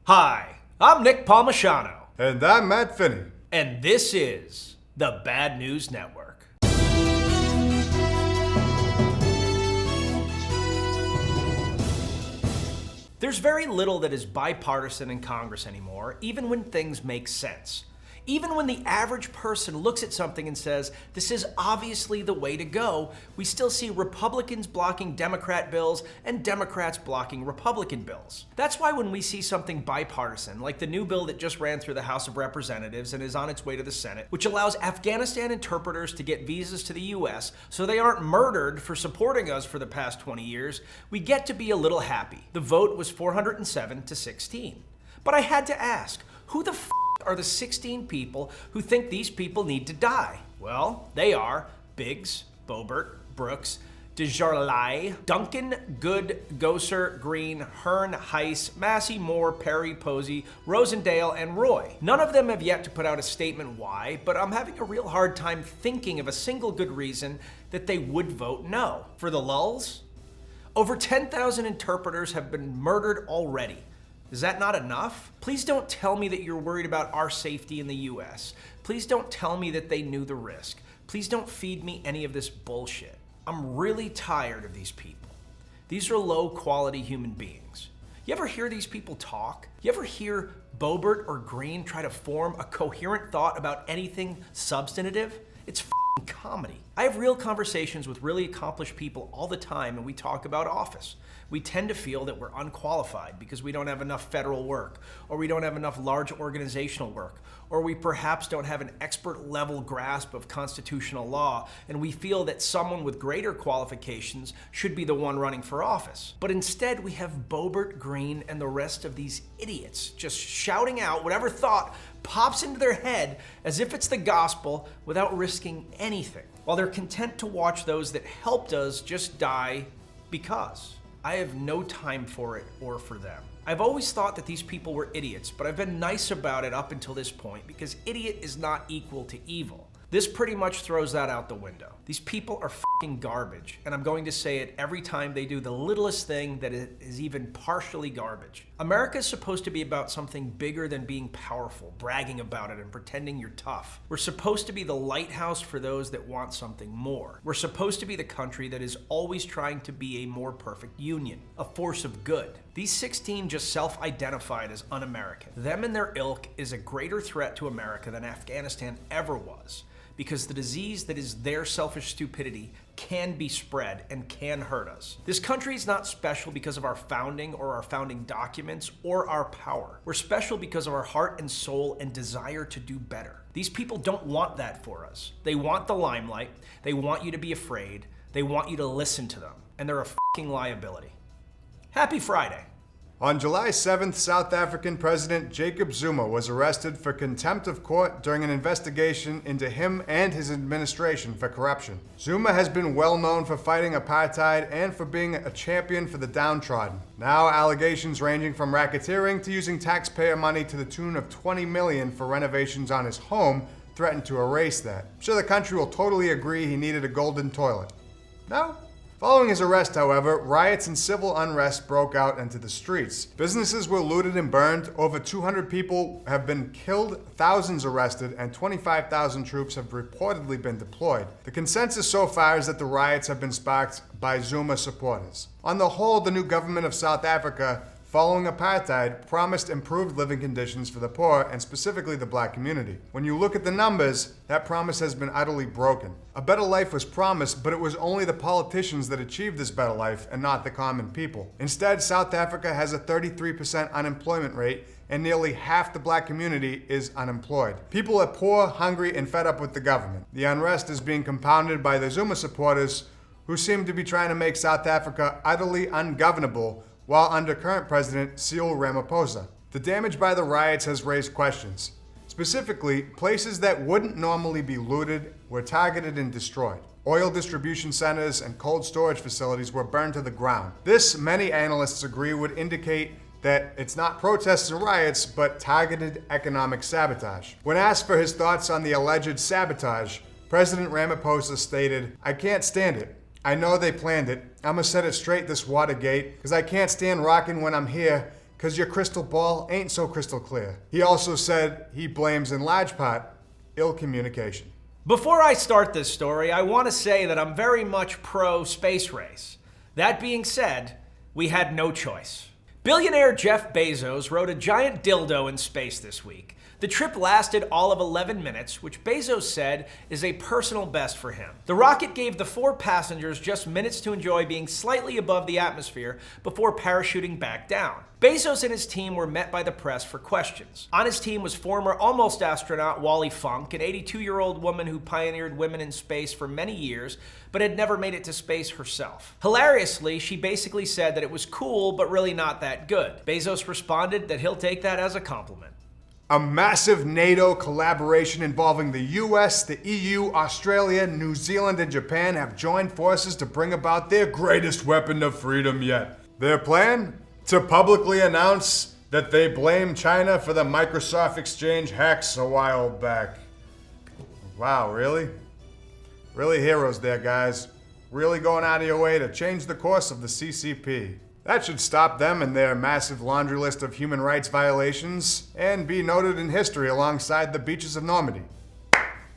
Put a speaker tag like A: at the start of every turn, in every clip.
A: Hi, I'm Nick Palmisano.
B: And I'm Matt Finney.
A: And this is the Bad News Network. There's very little that is bipartisan in Congress anymore, even when things make sense. Even when the average person looks at something and says, this is obviously the way to go, we still see Republicans blocking Democrat bills and Democrats blocking Republican bills. That's why when we see something bipartisan, like the new bill that just ran through the House of Representatives and is on its way to the Senate, which allows Afghanistan interpreters to get visas to the US so they aren't murdered for supporting us for the past 20 years, we get to be a little happy. The vote was 407 to 16. But I had to ask, who the are the 16 people who think these people need to die? Well, they are Biggs, Boebert, Brooks, Desjarlais, Duncan, Good, Gosar, Green, Hearn, Heiss, Massey, Moore, Perry, Posey, Rosendale, and Roy. None of them have yet to put out a statement why, but I'm having a real hard time thinking of a single good reason that they would vote no. For the lulz? Over 10,000 interpreters have been murdered already. Is that not enough? Please don't tell me that you're worried about our safety in the US. Please don't tell me that they knew the risk. Please don't feed me any of this bullshit. I'm really tired of these people. These are low-quality human beings. You ever hear these people talk? You ever hear Boebert or Green try to form a coherent thought about anything substantive? It's comedy. I have real conversations with really accomplished people all the time, and we talk about office. We tend to feel that we're unqualified because we don't have enough federal work, or we don't have enough large organizational work, or we perhaps don't have an expert level grasp of constitutional law, and we feel that someone with greater qualifications should be the one running for office. But instead, we have Boebert, Green, and the rest of these idiots just shouting out whatever thought pops into their head as if it's the gospel without risking anything, while they're content to watch those that helped us just die because. I have no time for it or for them. I've always thought that these people were idiots, but I've been nice about it up until this point because idiot is not equal to evil. This pretty much throws that out the window. These people are fucking garbage, and I'm going to say it every time they do the littlest thing that is even partially garbage. America is supposed to be about something bigger than being powerful, bragging about it, and pretending you're tough. We're supposed to be the lighthouse for those that want something more. We're supposed to be the country that is always trying to be a more perfect union, a force of good. These 16 just self-identified as un-American. Them and their ilk is a greater threat to America than Afghanistan ever was, because the disease that is their selfish stupidity can be spread and can hurt us. This country is not special because of our founding or our founding documents or our power. We're special because of our heart and soul and desire to do better. These people don't want that for us. They want the limelight, they want you to be afraid, they want you to listen to them, and they're a fucking liability. Happy Friday.
B: On July 7th, South African President Jacob Zuma was arrested for contempt of court during an investigation into him and his administration for corruption. Zuma has been well known for fighting apartheid and for being a champion for the downtrodden. Now, allegations ranging from racketeering to using taxpayer money to the tune of $20 million for renovations on his home threaten to erase that. I'm sure the country will totally agree he needed a golden toilet. No? Following his arrest, however, riots and civil unrest broke out into the streets. Businesses were looted and burned, over 200 people have been killed, thousands arrested, and 25,000 troops have reportedly been deployed. The consensus so far is that the riots have been sparked by Zuma supporters. On the whole, the new government of South Africa, following apartheid, promised improved living conditions for the poor and specifically the black community. When you look at the numbers, that promise has been utterly broken. A better life was promised, but it was only the politicians that achieved this better life and not the common people. Instead, South Africa has a 33% unemployment rate and nearly half the black community is unemployed. People are poor, hungry, and fed up with the government. The unrest is being compounded by the Zuma supporters who seem to be trying to make South Africa utterly ungovernable while under current President Cyril Ramaphosa. The damage by the riots has raised questions. Specifically, places that wouldn't normally be looted were targeted and destroyed. Oil distribution centers and cold storage facilities were burned to the ground. This, many analysts agree, would indicate that it's not protests and riots, but targeted economic sabotage. When asked for his thoughts on the alleged sabotage, President Ramaphosa stated, "I can't stand it. I know they planned it. I'ma set it straight this Watergate, because I can't stand rocking when I'm here. 'cause your crystal ball ain't so crystal clear. He also said he blames in large part ill communication.
A: Before I start this story, I want to say that I'm very much pro space race. That being said, we had no choice. Billionaire Jeff Bezos rode a giant dildo in space this week. The trip lasted all of 11 minutes, which Bezos said is a personal best for him. The rocket gave the 4 passengers just minutes to enjoy being slightly above the atmosphere before parachuting back down. Bezos and his team were met by the press for questions. On his team was former almost astronaut Wally Funk, an 82-year-old woman who pioneered women in space for many years, but had never made it to space herself. Hilariously, she basically said that it was cool, but really not that good. Bezos responded that he'll take that as a compliment.
B: A massive NATO collaboration involving the US, the EU, Australia, New Zealand, and Japan have joined forces to bring about their greatest weapon of freedom yet. Their plan? To publicly announce that they blame China for the Microsoft Exchange hacks a while back. Wow, really? Really heroes there, guys. Really going out of your way to change the course of the CCP. That should stop them and their massive laundry list of human rights violations and be noted in history alongside the beaches of Normandy.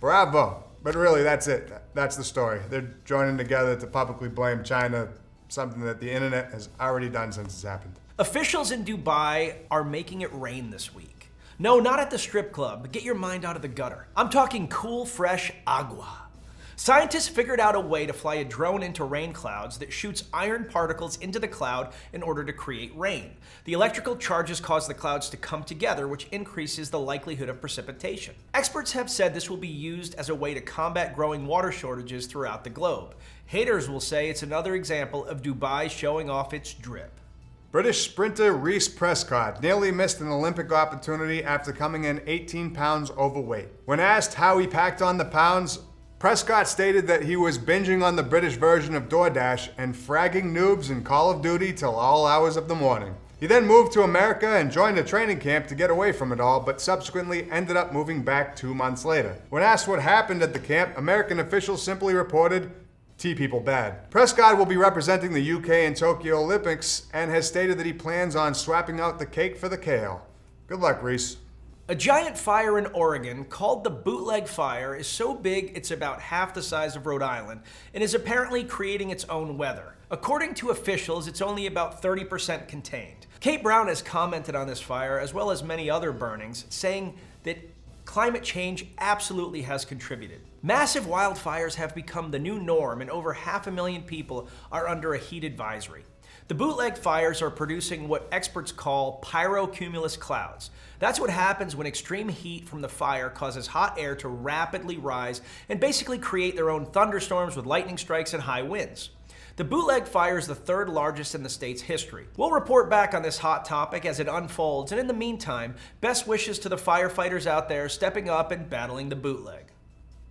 B: Bravo. But really, that's it. That's the story. They're joining together to publicly blame China, something that the internet has already done since it's happened.
A: Officials in Dubai are making it rain this week. No, not at the strip club, but get your mind out of the gutter. I'm talking cool, fresh agua. Scientists figured out a way to fly a drone into rain clouds that shoots iron particles into the cloud in order to create rain. The electrical charges cause the clouds to come together, which increases the likelihood of precipitation. Experts have said this will be used as a way to combat growing water shortages throughout the globe. Haters will say it's another example of Dubai showing off its drip.
B: British sprinter Reece Prescott nearly missed an Olympic opportunity after coming in 18 pounds overweight. When asked how he packed on the pounds, Prescott stated that he was binging on the British version of DoorDash and fragging noobs in Call of Duty till all hours of the morning. He then moved to America and joined a training camp to get away from it all, but subsequently ended up moving back 2 months later. When asked what happened at the camp, American officials simply reported, "Tea people bad." Prescott will be representing the UK in Tokyo Olympics and has stated that he plans on swapping out the cake for the kale. Good luck, Reece.
A: A giant fire in Oregon called the Bootleg Fire is so big it's about half the size of Rhode Island and is apparently creating its own weather. According to officials, it's only about 30% contained. Kate Brown has commented on this fire as well as many other burnings, saying that climate change absolutely has contributed. Massive wildfires have become the new norm and over 500,000 people are under a heat advisory. The bootleg fires are producing what experts call pyrocumulus clouds. That's what happens when extreme heat from the fire causes hot air to rapidly rise and basically create their own thunderstorms with lightning strikes and high winds. The bootleg fire is the 3rd largest in the state's history. We'll report back on this hot topic as it unfolds, and in the meantime, best wishes to the firefighters out there stepping up and battling the bootleg.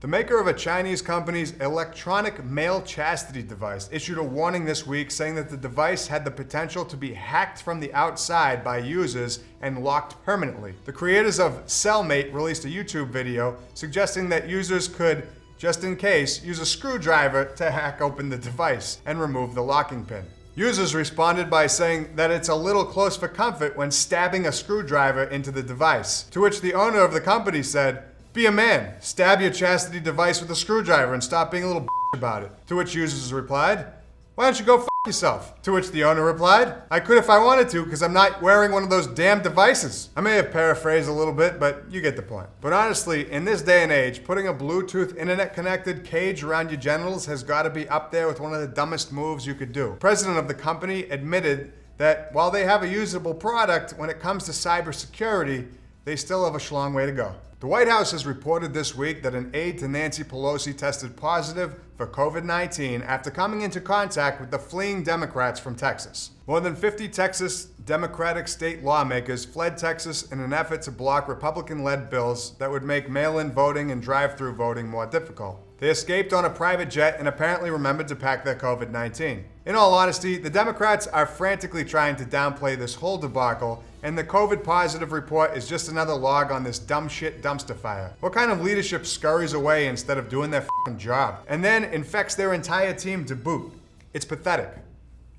B: The maker of a Chinese company's electronic male chastity device issued a warning this week saying that the device had the potential to be hacked from the outside by users and locked permanently. The creators of Cellmate released a YouTube video suggesting that users could, just in case, use a screwdriver to hack open the device and remove the locking pin. Users responded by saying that it's a little close for comfort when stabbing a screwdriver into the device, to which the owner of the company said, "Be a man, stab your chastity device with a screwdriver and stop being a little about it." To which users replied, "Why don't you go yourself?" To which the owner replied, "I could if I wanted to because I'm not wearing one of those damn devices." I may have paraphrased a little bit, but you get the point. But honestly, in this day and age, putting a Bluetooth internet-connected cage around your genitals has got to be up there with one of the dumbest moves you could do. The president of the company admitted that while they have a usable product, when it comes to cybersecurity, they still have a schlong way to go. The White House has reported this week that an aide to Nancy Pelosi tested positive for COVID-19 after coming into contact with the fleeing Democrats from Texas. More than 50 Texas Democratic state lawmakers fled Texas in an effort to block Republican-led bills that would make mail-in voting and drive-through voting more difficult. They escaped on a private jet and apparently remembered to pack their COVID-19. In all honesty, the Democrats are frantically trying to downplay this whole debacle, and the COVID positive report is just another log on this dumb shit dumpster fire. What kind of leadership scurries away instead of doing their f***ing job, and then infects their entire team to boot? It's pathetic.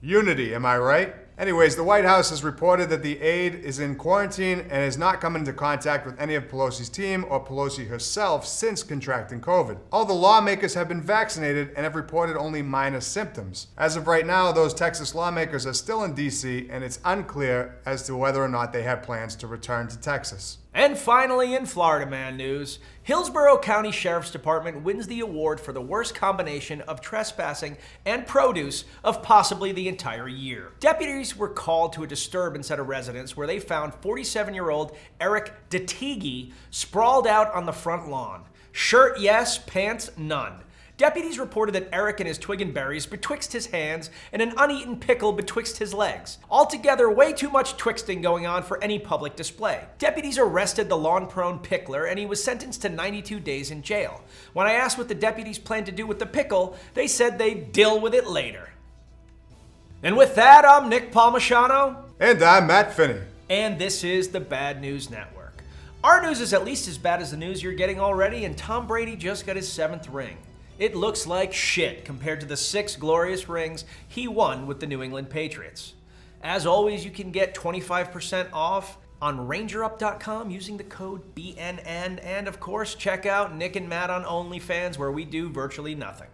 B: Unity, am I right? Anyways, the White House has reported that the aide is in quarantine and has not come into contact with any of Pelosi's team or Pelosi herself since contracting COVID. All the lawmakers have been vaccinated and have reported only minor symptoms. As of right now, those Texas lawmakers are still in D.C., and it's unclear as to whether or not they have plans to return to Texas.
A: And finally, in Florida Man news, Hillsborough County Sheriff's Department wins the award for the worst combination of trespassing and produce of possibly the entire year. Deputies were called to a disturbance at a residence where they found 47-year-old Eric Detigi sprawled out on the front lawn. Shirt yes, pants none. Deputies reported that Eric and his twig and berries betwixt his hands and an uneaten pickle betwixt his legs. Altogether, way too much twigsting going on for any public display. Deputies arrested the lawn-prone pickler and he was sentenced to 92 days in jail. When I asked what the deputies planned to do with the pickle, they said they'd deal with it later. And with that, I'm Nick Palmisano.
B: And I'm Matt Finney.
A: And this is the Bad News Network. Our news is at least as bad as the news you're getting already, and Tom Brady just got his 7th ring. It looks like shit compared to the 6 glorious rings he won with the New England Patriots. As always, you can get 25% off on rangerup.com using the code BNN. And of course, check out Nick and Matt on OnlyFans, where we do virtually nothing.